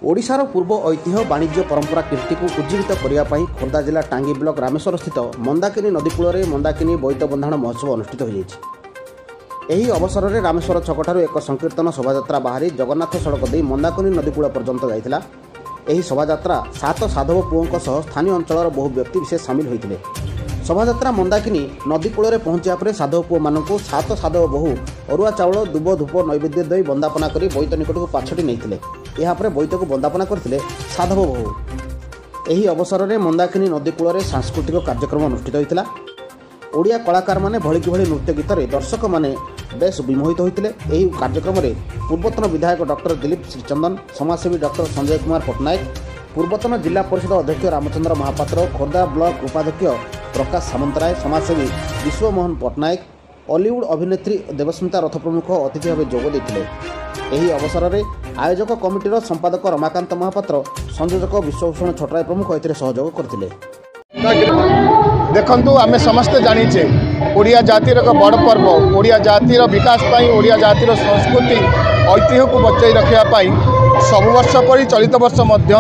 ओडिशार पूर्व ऐतिह्य वाणिज्य परंपरा कीर्ति को उज्जीवित करने खोर्धा जिला टांगी ब्लॉक रामेश्वर स्थित मंदाकिनी नदी कूल में मंदाकिनी बोईत बंधाण महोत्सव अनुष्ठित हो अवसर में रामेश्वर छकठार एक संकीर्तन शोभायात्रा बाहरी जगन्नाथ सड़क दे मंदाकिनी नदी कूल पर्यंत जाइथिला। एही शोभायात्रा 7 साधव पुओं सह स्थानीय अंचल बहु व्यक्ति विशेष सामिल होते। शोभायात्रा मंदाकिनी नदी कूल में पहुंचा पर साधव पुओ मानू 7 साधव बहु अरुआ चाउल दुब धूप नैवेद्य दे बंदापना कर बोईत निकट को पाछटी नहीं यापर बोईत को बंदापना करते साधव बहु। एही अवसर में मंदाकिनी नदी कूल में सांस्कृतिक कार्यक्रम अनुष्ठित होता। ओडिया कलाकार माने भली कि भली नृत्य गीत दर्शक माने बेस विमोहित होते। यही कार्यक्रम में पूर्वतन विधायक डॉक्टर दिलीप श्रीचंदन, समाजसेवी डॉक्टर संजय कुमार पट्टनायक, पूर्वतन जिला परिषद अध्यक्ष रामचंद्र महापात्र, खोर्धा ब्लॉक उपाध्यक्ष प्रकाश सामंतराय, समाजसेवी विश्वमोहन पट्टनायक, हॉलीवुड अभिनेत्री देवस्मिता रथ प्रमुख अतिथि भाव जोग देते। यही अवसर में आयोजक कमिटीर संपादक रमाकांत महापात्र, संयोजक विश्वभूषण छटराय प्रमुख एथिरे सहयोग करथिले। देखंतु आमे समस्त जानिचे ओडिया जातिर एक बड़ पर्व, ओडिया जातिर विकास पाई, ओडिया जातिर संस्कृति ऐतिह्य को बचाई रखिया पाई सब वर्ष परि चलित वर्ष मध्य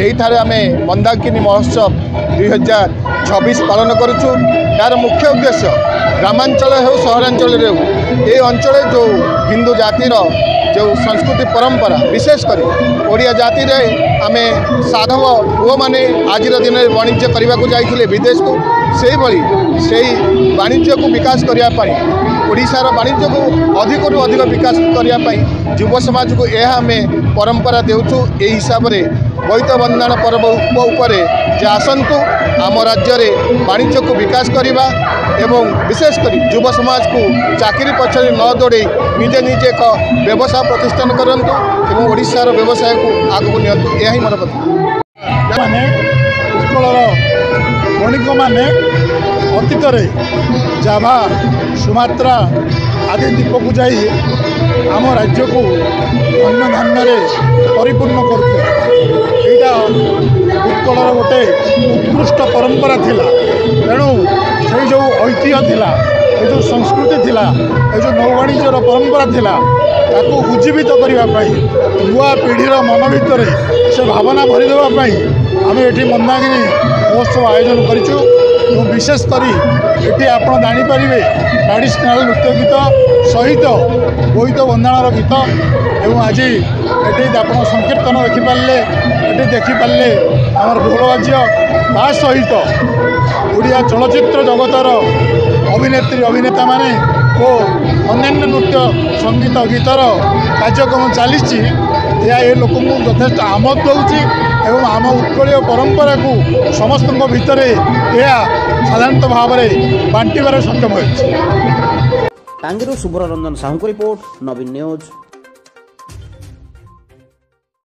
एठारे आमे मंदाकिनी महोत्सव 2026 पालन करूछु। यार मुख्य उद्देश्य ग्रामांचल हो सहरांचल रे ए अंचल जो हिंदू जातिर जो संस्कृति परंपरा विशेषकर ओडिया जाति रे आमे साधव पुओ माने आज दिन में वाणिज्य करने को जाइए विदेश को से वाणिज्य को विकास करने ओडिशार वाणिज्य को अधिक अधिक विकास करने युव समाज को यह आम परंपरा देउछु। ए हिसाब से बोईत बंधाण पर्व उपरे जे आसंतु आम राज्य में वाणिज्य को विकास करवा एवं विशेषकर युव समाज को चाकरी पछरे न दौड़े निजे निजे एक व्यवसाय प्रतिष्ठान करंतु एवं ओडिशार व्यवसाय को आगू नियंतु। यही मोर कथा। उत्कलर वणिक मैंने अतीत जाभा सुमात्रा आदि द्वीप को जा आम राज्य को अन्न धान्य परिपूर्ण करता उत्कलर गोटे उत्कृष्ट परंपरा थिला। तेणु से जो ऐतिह्य थिला, ये जो संस्कृति थिला, ये जो नौवाणिज्यर परंपरा थिला ताको उज्जीवित करने युवा पीढ़ीर मन भितर से भावना भरीदेवाई आम ये मंदाकिनी महोत्सव आयोजन करूँ। विशेषकर ये आप जानीपारे ट्रेडिशनल नृत्य गीत सहित बोईत बंधाण गीत एवं आज ये आप संकीर्तन देखिपारे ये देखिपारे आम ढोलबाज्य ता सहित ओडिया चलचित्र जगतर अभिनेत्री अभिनेता माने और अन्य नृत्य संगीत गीतर कार्यक्रम चली ये लोक यथेष आमद दूसरी एवं आम उत्कलीय परंपरा को समस्त भितर यह साधारणतः भाव में बांटार सक्षम हो। टांगीरू सुब्ररंजन साहू को रिपोर्ट, नवीन न्यूज।